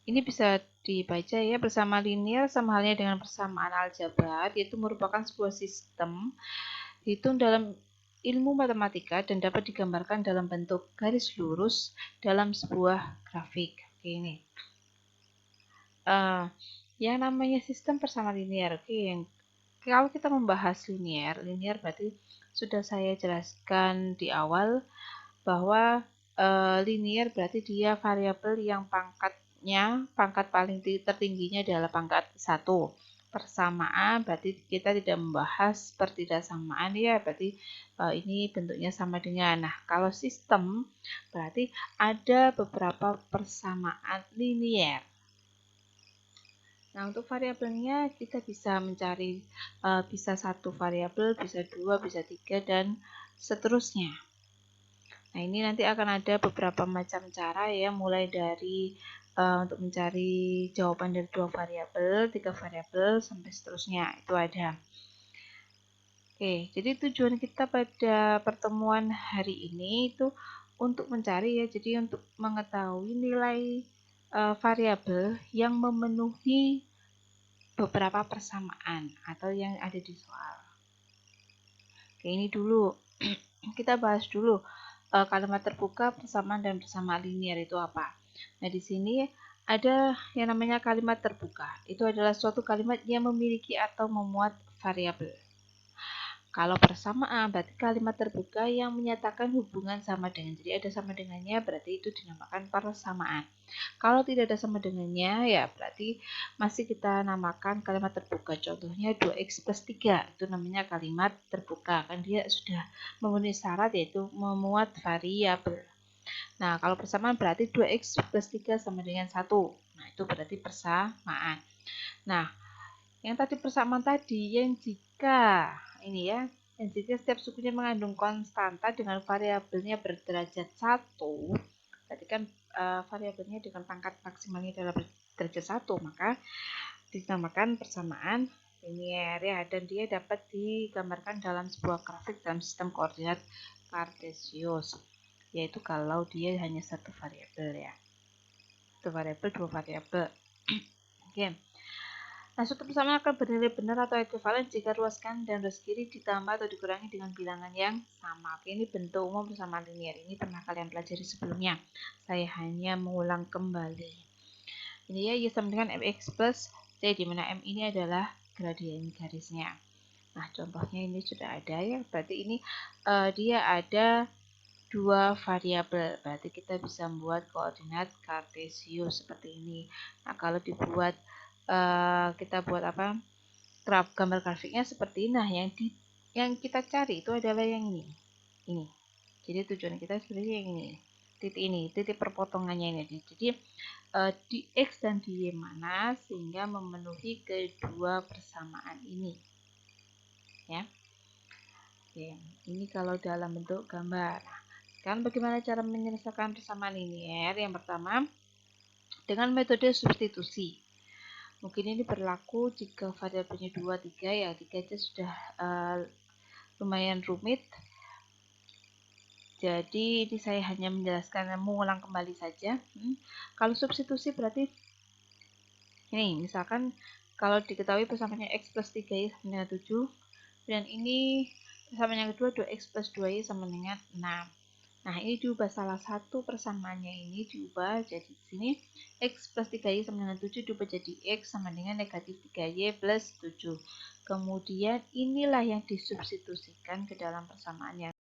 ini bisa dibaca ya, bersama linear sama halnya dengan persamaan aljabar, yaitu merupakan sebuah sistem dihitung dalam ilmu matematika dan dapat digambarkan dalam bentuk garis lurus dalam sebuah grafik. Oke, ini. Yang namanya sistem persamaan linear. Oke, kalau kita membahas linear berarti sudah saya jelaskan di awal bahwa linear berarti dia variabel yang pangkat paling tertingginya adalah pangkat 1. Persamaan berarti kita tidak membahas pertidaksamaan ya, berarti ini bentuknya sama dengan. Nah, kalau sistem berarti ada beberapa persamaan linear. Nah, untuk variabelnya kita bisa mencari bisa satu variabel, bisa 2, bisa 3, dan seterusnya. Nah, ini nanti akan ada beberapa macam cara ya, mulai dari untuk mencari jawaban dari 2 variabel, 3 variabel, sampai seterusnya. Itu ada. Oke, jadi tujuan kita pada pertemuan hari ini itu untuk mencari ya, jadi untuk mengetahui nilai variabel yang memenuhi beberapa persamaan atau yang ada di soal. Oke, ini dulu kita bahas dulu kalimat terbuka, persamaan, dan persamaan linear itu apa. Nah, di sini ada yang namanya kalimat terbuka. Itu adalah suatu kalimat yang memiliki atau memuat variabel. Kalau persamaan berarti kalimat terbuka yang menyatakan hubungan sama dengan. Jadi ada sama dengannya berarti itu dinamakan persamaan. Kalau tidak ada sama dengannya ya berarti masih kita namakan kalimat terbuka. Contohnya 2x plus 3 itu namanya kalimat terbuka. Kan dia sudah memenuhi syarat yaitu memuat variabel. Nah, kalau persamaan berarti 2x plus 3 sama dengan 1. Nah, itu berarti persamaan. Nah, yang tadi persamaan tadi yang jika ini ya, yang jika setiap sukunya mengandung konstanta dengan variabelnya berderajat 1, berarti kan variabelnya dengan pangkat maksimalnya adalah berderajat 1, maka dinamakan persamaan linear ya, dan dia dapat digambarkan dalam sebuah grafik dalam sistem koordinat kartesius, yaitu kalau dia hanya satu variabel ya. Satu variabel, dua variabel. Oke. Nah, suatu persamaan akan bernilai benar atau ekuivalen jika ruas kanan dan ruas kiri ditambah atau dikurangi dengan bilangan yang sama. Oke, ini bentuk umum persamaan linear. Ini pernah kalian pelajari sebelumnya. Saya hanya mengulang kembali. Ini ya, Y sama dengan mx plus c, di mana m ini adalah gradien garisnya. Nah, contohnya ini sudah ada ya. Berarti ini dia ada dua variabel. Berarti kita bisa membuat koordinat kartesius seperti ini. Nah, kalau dibuat kita buat apa? Gambar grafiknya seperti ini. Nah, yang kita cari itu adalah yang ini. Ini. Jadi tujuan kita sebenarnya yang ini. Titik ini, titik perpotongannya ini. Jadi di X dan di Y mana sehingga memenuhi kedua persamaan ini. Ya. Oke, ini kalau dalam bentuk gambar. Nah, sekarang bagaimana cara menyelesaikan persamaan linear? Yang pertama, dengan metode substitusi. Mungkin ini berlaku jika variabelnya 2, 3 ya, 3 aja sudah lumayan rumit. Jadi ini saya hanya menjelaskan, mengulang kembali saja. Kalau substitusi berarti ini, misalkan kalau diketahui persamaannya x plus 3y sama dengan 7, dan ini persamaan yang kedua 2x plus 2y sama dengan 6. Nah, ini diubah salah satu persamaannya ini diubah jadi di sini x plus 3y sama dengan 7 diubah jadi x sama dengan negatif 3y plus 7. Kemudian inilah yang disubstitusikan ke dalam persamaannya.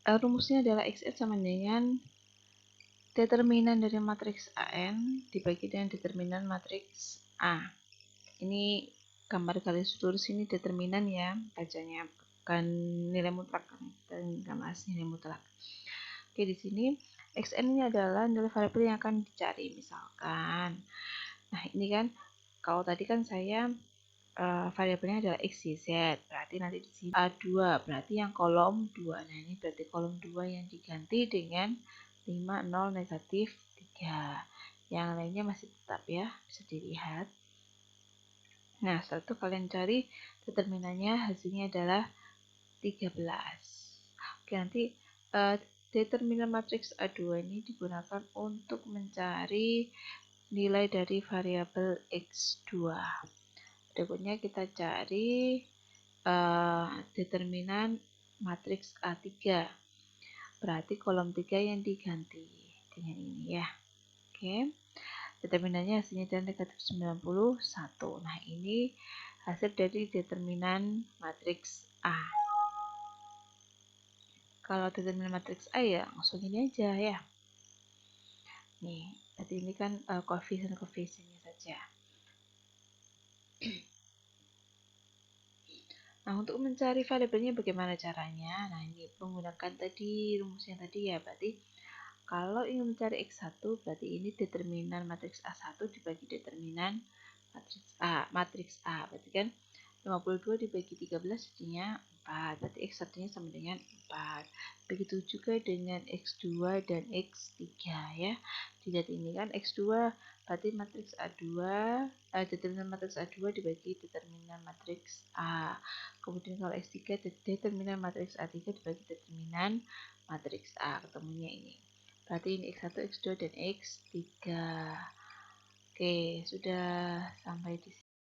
rumusnya adalah Xn sama dengan determinan dari matriks AN dibagi dengan determinan matriks A. Ini gambar garis lurus ini determinan ya, bacanya bukan nilai mutlak, kita nggak bahas nilai mutlak. Oke, di sini Xn ini adalah nilai variabel yang akan dicari, misalkan. Nah, ini kan kalau tadi kan saya variabelnya adalah X, Y, Z, berarti nanti di sini A2, berarti yang kolom 2. Nah, ini berarti kolom 2 yang diganti dengan 5, 0, negatif 3. Yang lainnya masih tetap ya, bisa dilihat. Nah, setelah itu kalian cari determinannya, hasilnya adalah 13. Oke, nanti determinan matriks A2 ini digunakan untuk mencari nilai dari variabel X2. Berikutnya kita cari determinan matriks A3. Berarti kolom 3 yang diganti dengan ini ya. Oke. Determinannya hasilnya adalah negatif 91. Nah, ini hasil dari determinan matriks A. Kalau determinan matriks A ya langsung ini aja ya. Nih, berarti ini kan koefisien-koefisiennya saja. Nah, untuk mencari variabelnya bagaimana caranya? Nah, ini menggunakan tadi rumusnya tadi ya. Berarti kalau ingin mencari X1, berarti ini determinan matriks A1 dibagi determinan matriks A. Berarti kan 52 dibagi 13 jadinya 4. Berarti X1-nya sama dengan 4. Begitu juga dengan X2 dan X3 ya. Dilihat ini kan X2 berarti matriks A2, determinan matriks A2 dibagi determinan matriks A. Kemudian kalau X3 determinan matriks A3 dibagi determinan matriks A. Ketemunya ini. Berarti ini X1, X2 dan X3. Oke, sudah sampai di sini.